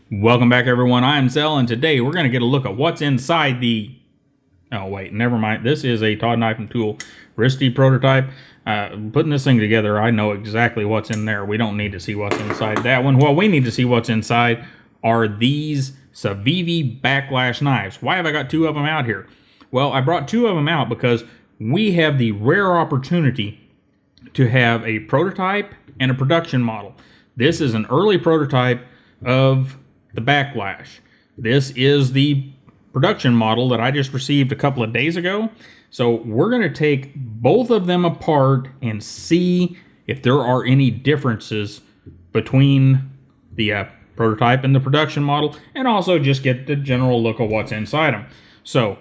Welcome back, everyone. I'm Zell, and today we're going to get a look at what's inside the... Oh, wait, never mind. This is a Todd Knife and Tool Wristy prototype. Putting this thing together, I know exactly what's in there. We don't need to see what's inside that one. What we need to see what's inside are these Civivi Baklash knives. Why have I got two of them out here? Well, I brought two of them out because we have the rare opportunity to have a prototype and a production model. This is an early prototype of the Backlash. This is the production model that I just received a couple of days ago. So we're going to take both of them apart and see if there are any differences between the prototype and the production model, and also just get the general look of what's inside them. So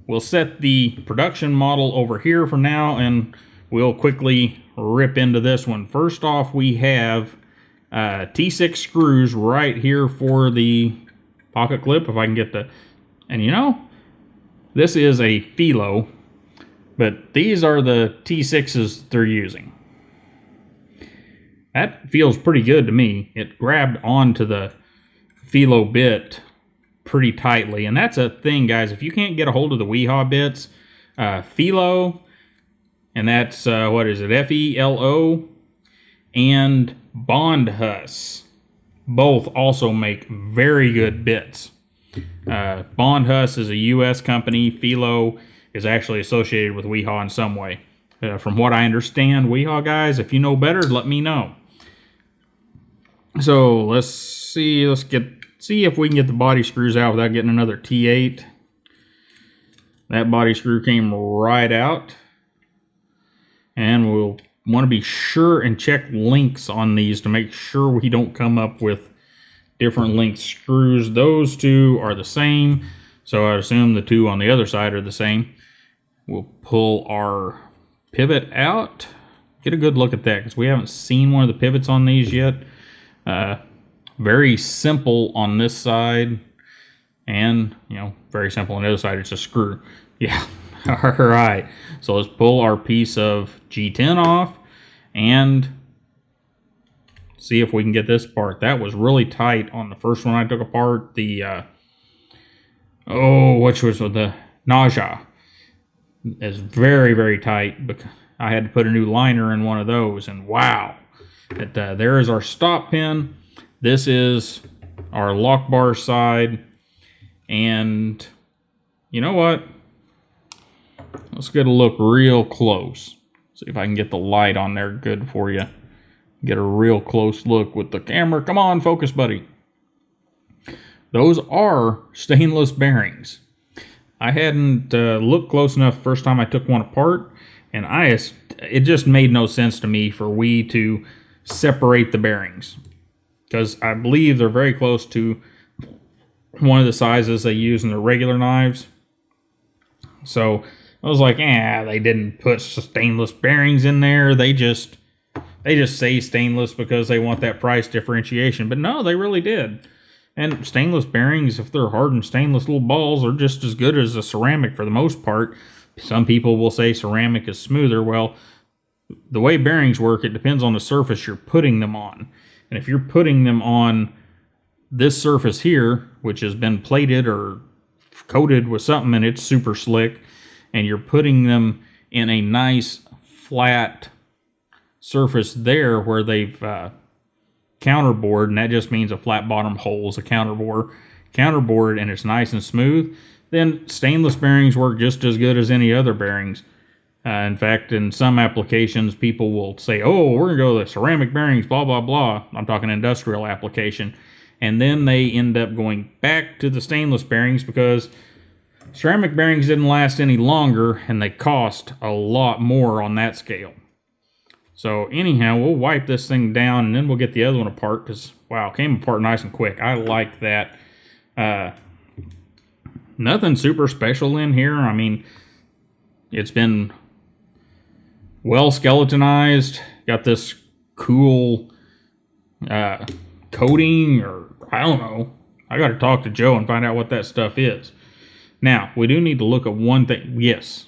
we'll set the production model over here for now, and we'll quickly rip into this one. First off, we have T6 screws right here for the pocket clip, if I can get the... And you know, this is a Philo, but these are the T6s they're using. That feels pretty good to me. It grabbed onto the Philo bit pretty tightly, and that's a thing, guys. If you can't get a hold of the Weehaw bits, Philo, and that's, what is it, F-E-L-O, and Bondhus, both also make very good bits. Bondhus is a U.S. company. Philo is actually associated with Weehaw in some way. From what I understand, Weehaw guys, if you know better, let me know. So let's see. See if we can get the body screws out without getting another T8. That body screw came right out, and we'll want to be sure and check links on these to make sure we don't come up with different length screws. Those two are the same, so I assume the two on the other side are the same. We'll pull our pivot out. Get a good look at that, because we haven't seen one of the pivots on these yet. Very simple on this side, and, you know, very simple on the other side. It's a screw. Yeah. All right. So let's pull our piece of G10 off and see if we can get this part. That was really tight on the first one I took apart. The, which was with the nausea. It's very, very tight, because I had to put a new liner in one of those, and wow. There is our stop pin. This is our lock bar side, and you know what? Let's get a look real close. See if I can get the light on there good for you. Get a real close look with the camera. Come on, focus, buddy. Those are stainless bearings. I hadn't looked close enough first time I took one apart, and it just made no sense to me for we to separate the bearings, because I believe they're very close to one of the sizes they use in their regular knives. So I was like, they didn't put stainless bearings in there. They just say stainless because they want that price differentiation. But no, they really did. And stainless bearings, if they're hardened stainless little balls, are just as good as a ceramic for the most part. Some people will say ceramic is smoother. Well, the way bearings work, it depends on the surface you're putting them on. And if you're putting them on this surface here, which has been plated or coated with something and it's super slick, and you're putting them in a nice flat surface there where they've counterboard, and that just means a flat bottom hole is a counterboard, and it's nice and smooth, then stainless bearings work just as good as any other bearings. In fact, in some applications, people will say, oh, we're going to go to the ceramic bearings, blah, blah, blah. I'm talking industrial application. And then they end up going back to the stainless bearings because ceramic bearings didn't last any longer, and they cost a lot more on that scale. So anyhow, we'll wipe this thing down, and then we'll get the other one apart, because, wow, it came apart nice and quick. I like that. Nothing super special in here. I mean, it's been well skeletonized. Got this cool coating, or I don't know. I got to talk to Joe and find out what that stuff is. Now, we do need to look at one thing. Yes,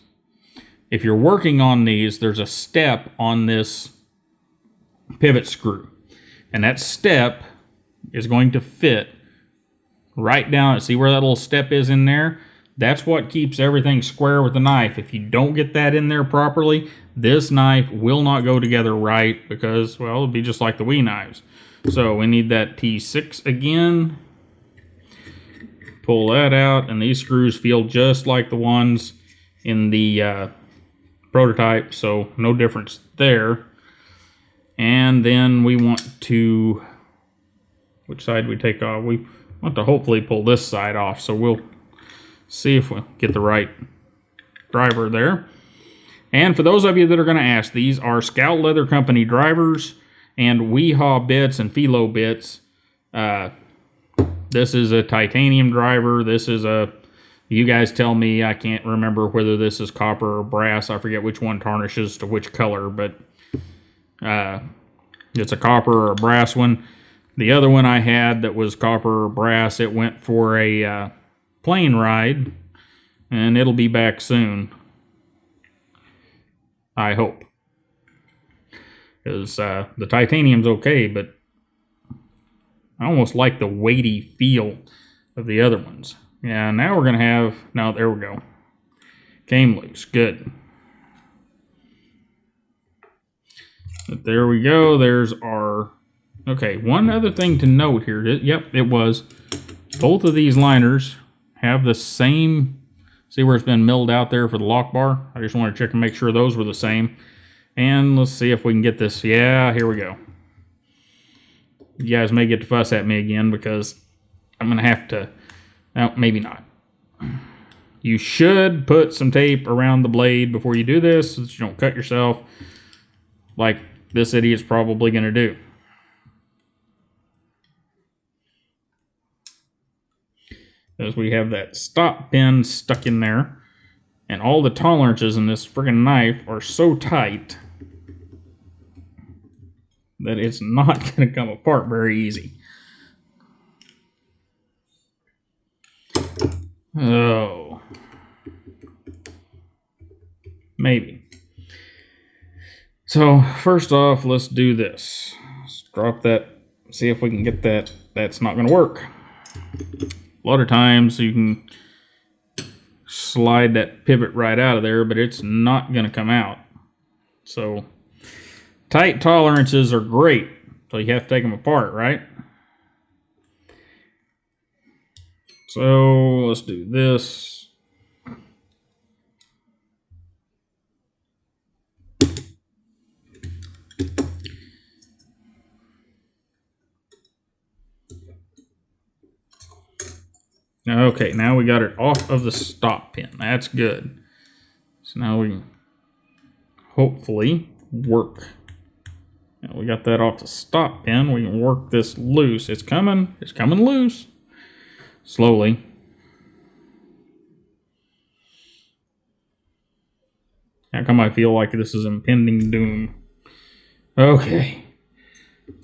if you're working on these, there's a step on this pivot screw. And that step is going to fit right down, see where that little step is in there? That's what keeps everything square with the knife. If you don't get that in there properly, this knife will not go together right because, well, it'll be just like the Wii knives. So we need that T6 again. Pull that out, and these screws feel just like the ones in the prototype, so no difference there. And then we want to, which side we take off? We want to hopefully pull this side off, so we'll see if we get the right driver there. And for those of you that are going to ask, these are Scout Leather Company drivers and Weehaw bits and Philo bits. This is a titanium driver. This is a, you guys tell me, I can't remember whether this is copper or brass. I forget which one tarnishes to which color, but it's a copper or a brass one. The other one I had that was copper or brass, it went for a plane ride, and it'll be back soon. I hope. Because the titanium's okay, but I almost like the weighty feel of the other ones. Yeah, now we're going to have... Now, there we go. Came loose. Good. But there we go. There's our... Okay, one other thing to note here. Yep, it was. Both of these liners have the same... See where it's been milled out there for the lock bar? I just want to check and make sure those were the same. And let's see if we can get this. Yeah, here we go. You guys may get to fuss at me again because I'm going to have to... No, maybe not. You should put some tape around the blade before you do this so that you don't cut yourself like this idiot's probably going to do. As we have that stop pin stuck in there, and all the tolerances in this friggin' knife are so tight that it's not going to come apart very easy. Oh. Maybe. So, first off, let's do this. Let's drop that, see if we can get that. That's not going to work. A lot of times you can slide that pivot right out of there, but it's not going to come out. So, tight tolerances are great, so you have to take them apart, right? So, let's do this. Okay, now we got it off of the stop pin. That's good. So now we can hopefully work. Now we got that off the stop pin. We can work this loose. It's coming loose. Slowly. How come I feel like this is impending doom? Okay.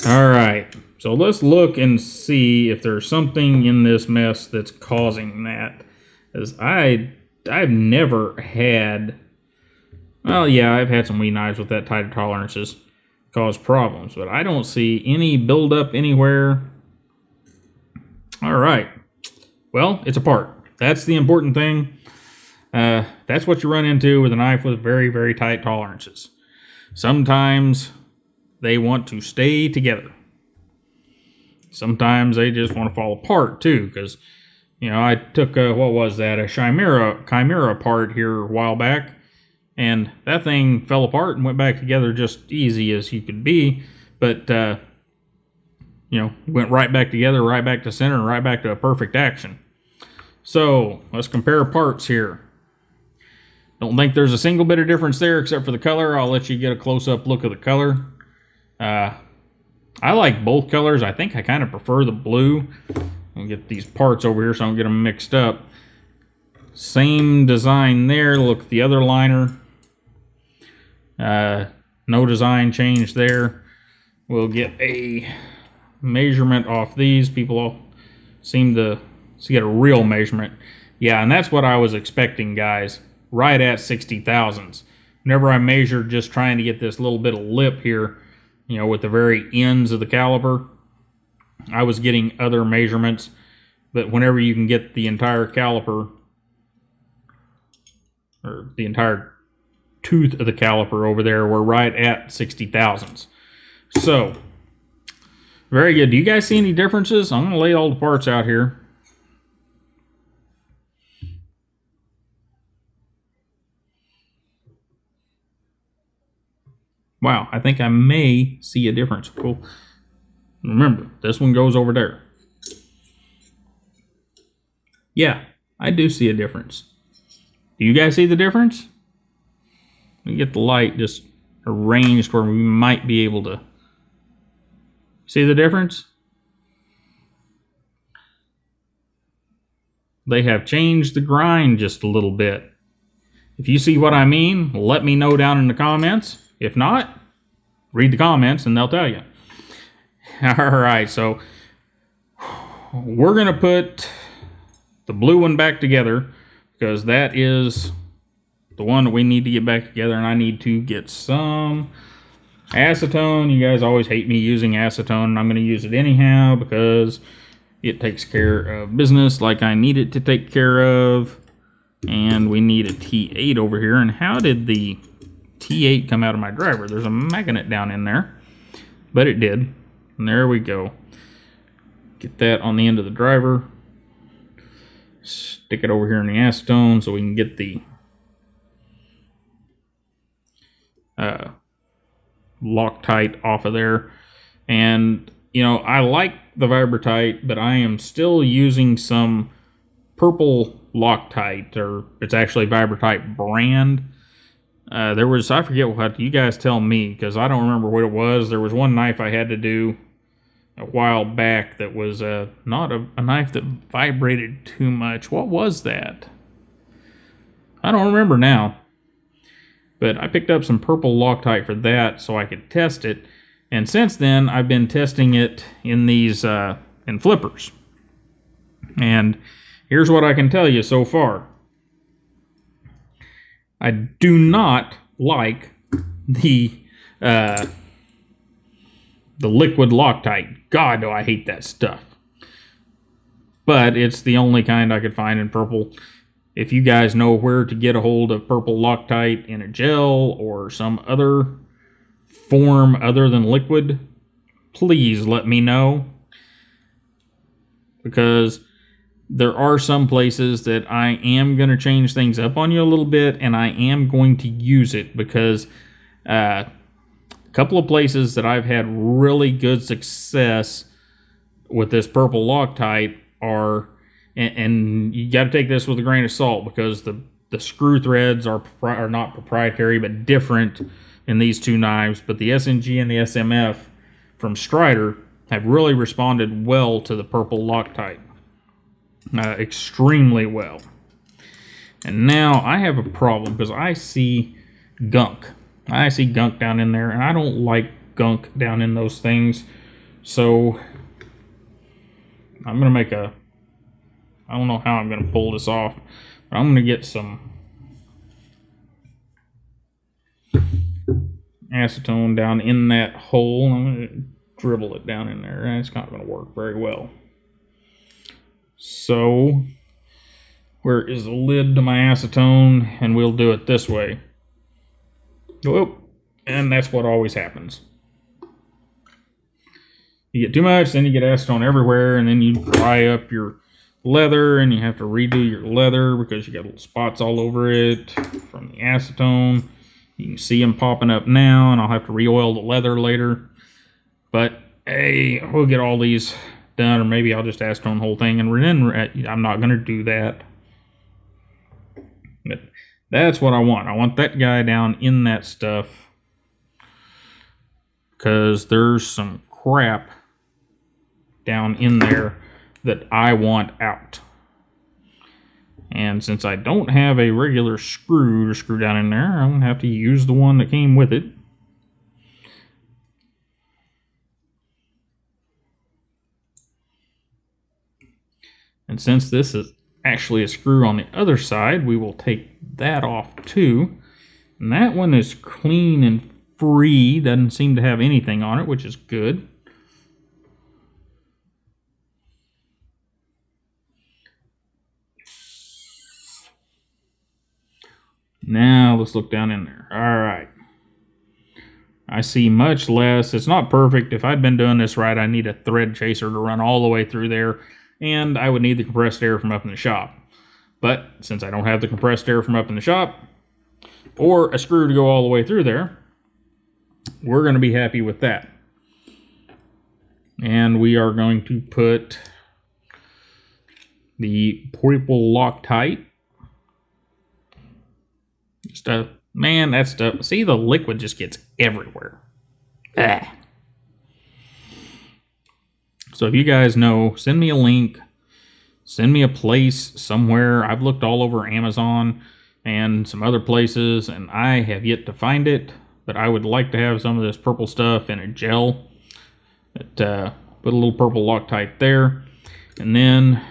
All right. So let's look and see if there's something in this mess that's causing that. As I've never had... Well, yeah, I've had some Wii knives with that tighter tolerances cause problems, but I don't see any buildup anywhere. All right. Well, it's apart. That's the important thing. That's what you run into with a knife with very, very tight tolerances. Sometimes they want to stay together. Sometimes they just want to fall apart too, because, you know, I took what was that, a Chimera part here a while back, and that thing fell apart and went back together just easy as you could be, but you know, went right back together, right back to center, and right back to a perfect action. So let's compare parts here. Don't think there's a single bit of difference there except for the color. I'll let you get a close-up look of the color. I like both colors. I think I kind of prefer the blue. I'll get these parts over here so I don't get them mixed up. Same design there. Look at the other liner. No design change there. We'll get a measurement off these. People all seem to get a real measurement. Yeah, and that's what I was expecting, guys. Right at 60 thousandths. Whenever I measured just trying to get this little bit of lip here, you know, with the very ends of the caliper, I was getting other measurements, but whenever you can get the entire caliper, or the entire tooth of the caliper over there, we're right at 60 thousandths. So, very good. Do you guys see any differences? I'm going to lay all the parts out here. Wow, I think I may see a difference. Cool. Remember, this one goes over there. Yeah, I do see a difference. Do you guys see the difference? Let me get the light just arranged where we might be able to see the difference. They have changed the grind just a little bit. If you see what I mean, let me know down in the comments. If not, read the comments and they'll tell you. All right, so we're going to put the blue one back together because that is the one that we need to get back together, and I need to get some acetone. You guys always hate me using acetone, and I'm going to use it anyhow because it takes care of business like I need it to take care of. And we need a T8 over here. And how did the T8 come out of my driver? There's a magnet down in there, but it did. And there we go. Get that on the end of the driver. Stick it over here in the acetone so we can get the Loctite off of there. And, you know, I like the Vibratite, but I am still using some purple Loctite, or it's actually Vibratite brand. There was, I forget what, you guys tell me, because I don't remember what it was. There was one knife I had to do a while back that was not a knife that vibrated too much. What was that? I don't remember now. But I picked up some purple Loctite for that so I could test it. And since then, I've been testing it in these in flippers. And here's what I can tell you so far. I do not like the liquid Loctite. God, do I hate that stuff. But it's the only kind I could find in purple. If you guys know where to get a hold of purple Loctite in a gel or some other form other than liquid, please let me know. Because there are some places that I am going to change things up on you a little bit, and I am going to use it because a couple of places that I've had really good success with this purple Loctite are, and you got to take this with a grain of salt because the screw threads are not proprietary but different in these two knives, but the SNG and the SMF from Strider have really responded well to the purple Loctite. Extremely well. And now I have a problem because I see gunk. I see gunk down in there, and I don't like gunk down in those things. So I'm going to make a, I don't know how I'm going to pull this off, but I'm going to get some acetone down in that hole. I'm going to dribble it down in there. It's not going to work very well. So, where is the lid to my acetone? And we'll do it this way. Whoop. And that's what always happens. You get too much, then you get acetone everywhere, and then you dry up your leather, and you have to redo your leather because you got little spots all over it from the acetone. You can see them popping up now, and I'll have to re-oil the leather later. But, hey, we'll get all these done, or maybe I'll just acetone the whole thing, and then I'm not going to do that. But that's what I want. I want that guy down in that stuff because there's some crap down in there that I want out. And since I don't have a regular screw to screw down in there, I'm going to have to use the one that came with it. And since this is actually a screw on the other side, we will take that off too. And that one is clean and free. Doesn't seem to have anything on it, which is good. Now let's look down in there. All right. I see much less. It's not perfect. If I'd been doing this right, I need a thread chaser to run all the way through there, and I would need the compressed air from up in the shop. But since I don't have the compressed air from up in the shop, or a screw to go all the way through there, we're going to be happy with that. And we are going to put the purple Loctite. Stuff. Man, that stuff. See, the liquid just gets everywhere. Ah. So if you guys know, send me a link. Send me a place somewhere. I've looked all over Amazon and some other places, and I have yet to find it. But I would like to have some of this purple stuff in a gel. Put a little purple Loctite there. And then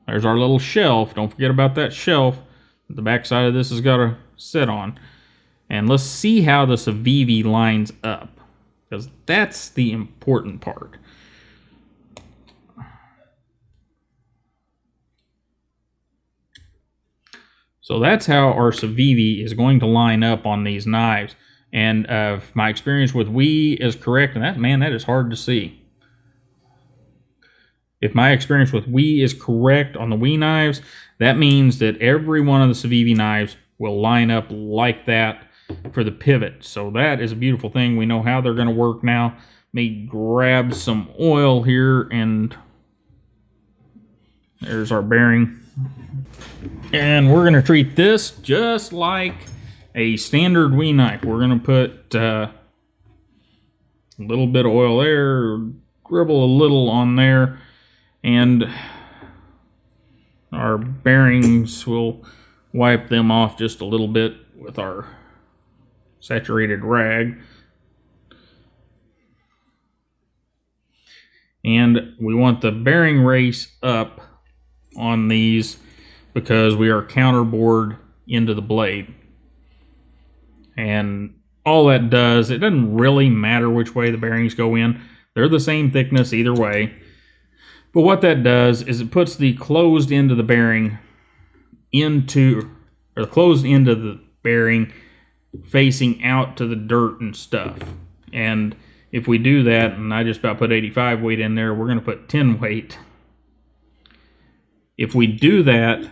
there's our little shelf. Don't forget about that shelf that the back side of this has got to sit on. And let's see how the Civivi lines up, because that's the important part. So that's how our Civivi is going to line up on these knives. And if my experience with Wii is correct, and that is hard to see. If my experience with Wii is correct on the Wii knives, that means that every one of the Civivi knives will line up like that for the pivot. So that is a beautiful thing. We know how they're going to work now. Let me grab some oil here, and there's our bearing. And we're going to treat this just like a standard Wii knife. We're going to put a little bit of oil there, dribble a little on there, and our bearings, will wipe them off just a little bit with our saturated rag. And we want the bearing race up on these because we are counterbored into the blade. And all that does, it doesn't really matter which way the bearings go in. They're the same thickness either way. But what that does is it puts the closed end of the bearing into, or the closed end of the bearing facing out to the dirt and stuff. And if we do that, and I just about put 85 weight in there, we're going to put 10 weight. If we do that,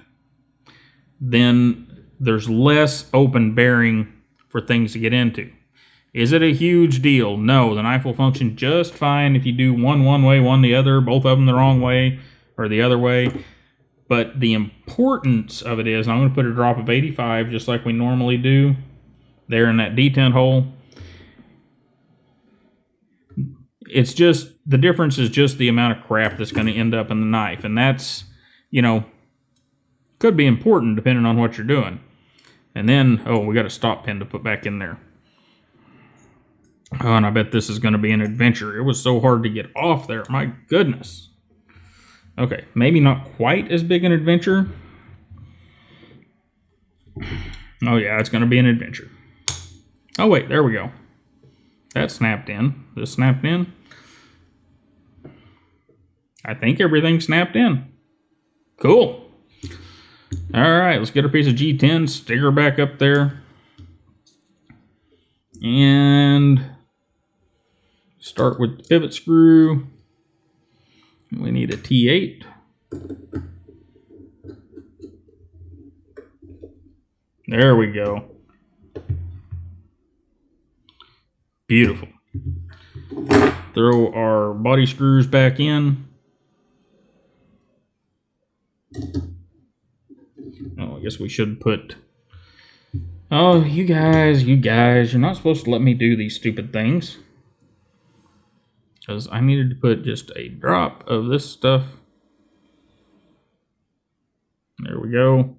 then there's less open bearing for things to get into. Is it a huge deal? No, the knife will function just fine if you do one way, one the other, both of them the wrong way or the other way. But the importance of it is, I'm going to put a drop of 85 just like we normally do there in that detent hole. It's just, the difference is just the amount of crap that's going to end up in the knife. And that's, you know, could be important depending on what you're doing. And then, oh, we got a stop pin to put back in there. Oh, and I bet this is going to be an adventure. It was so hard to get off there. My goodness. Okay, maybe not quite as big an adventure. Oh, yeah, it's going to be an adventure. Oh, wait, there we go. That snapped in. This snapped in. I think everything snapped in. Cool. All right, let's get our piece of G10, stick her back up there. And start with the pivot screw. We need a T8. There we go. Beautiful. Throw our body screws back in. Oh, I guess we should put... Oh, you guys, you're not supposed to let me do these stupid things. Because I needed to put just a drop of this stuff. There we go.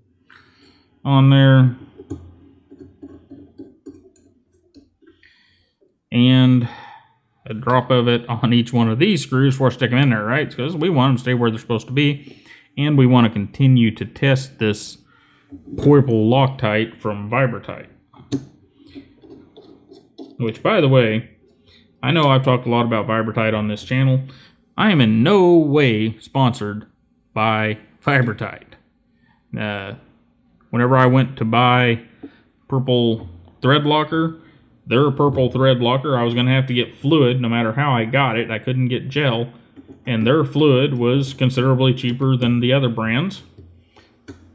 On there. And a drop of it on each one of these screws before I stick them in there, right? Because we want them to stay where they're supposed to be. And we want to continue to test this purple Loctite from Vibratite. Which, by the way, I know I've talked a lot about Vibratite on this channel. I am in no way sponsored by Vibratite. Whenever I went to buy purple thread locker. Their purple thread locker, I was going to have to get fluid no matter how I got it. I couldn't get gel. And their fluid was considerably cheaper than the other brands.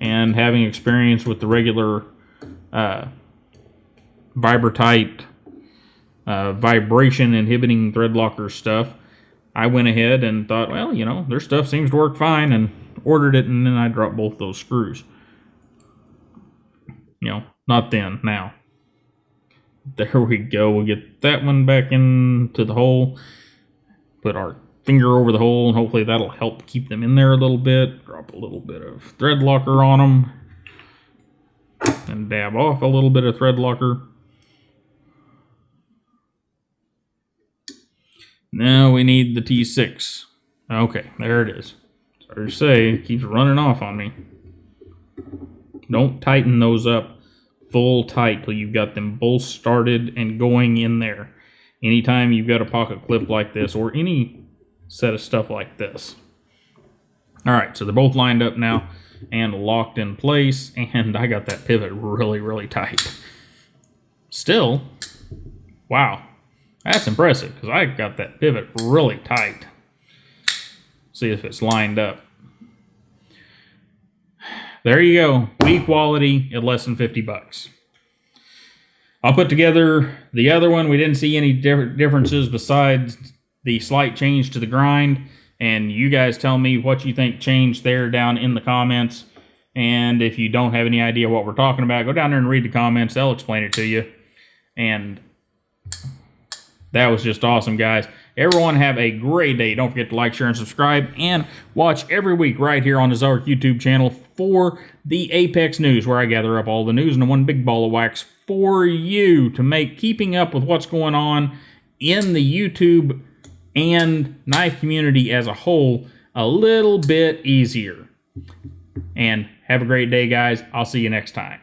And having experience with the regular Vibratite vibration inhibiting thread locker stuff, I went ahead and thought, well, you know, their stuff seems to work fine, and ordered it, and then I dropped both those screws. You know, not then, now. There we go. We'll get that one back into the hole. Put our finger over the hole, and hopefully that'll help keep them in there a little bit. Drop a little bit of thread locker on them. And dab off a little bit of thread locker. Now we need the T6. Okay, there it is. Sorry to say, it keeps running off on me. Don't tighten those up full tight till you've got them both started and going in there. Anytime you've got a pocket clip like this, or any set of stuff like this. Alright, so they're both lined up now and locked in place, and I got that pivot really, really tight. Still, wow. That's impressive, because I got that pivot really tight. See if it's lined up. There you go. Wii quality at less than 50 bucks. I'll put together the other one. We didn't see any differences besides the slight change to the grind. And you guys tell me what you think changed there down in the comments. And if you don't have any idea what we're talking about, go down there and read the comments. They'll explain it to you. And that was just awesome, guys. Everyone have a great day. Don't forget to like, share, and subscribe. And watch every week right here on the Ozark YouTube channel for the Apex News, where I gather up all the news into one big ball of wax for you to make keeping up with what's going on in the YouTube and knife community as a whole a little bit easier. And have a great day, guys. I'll see you next time.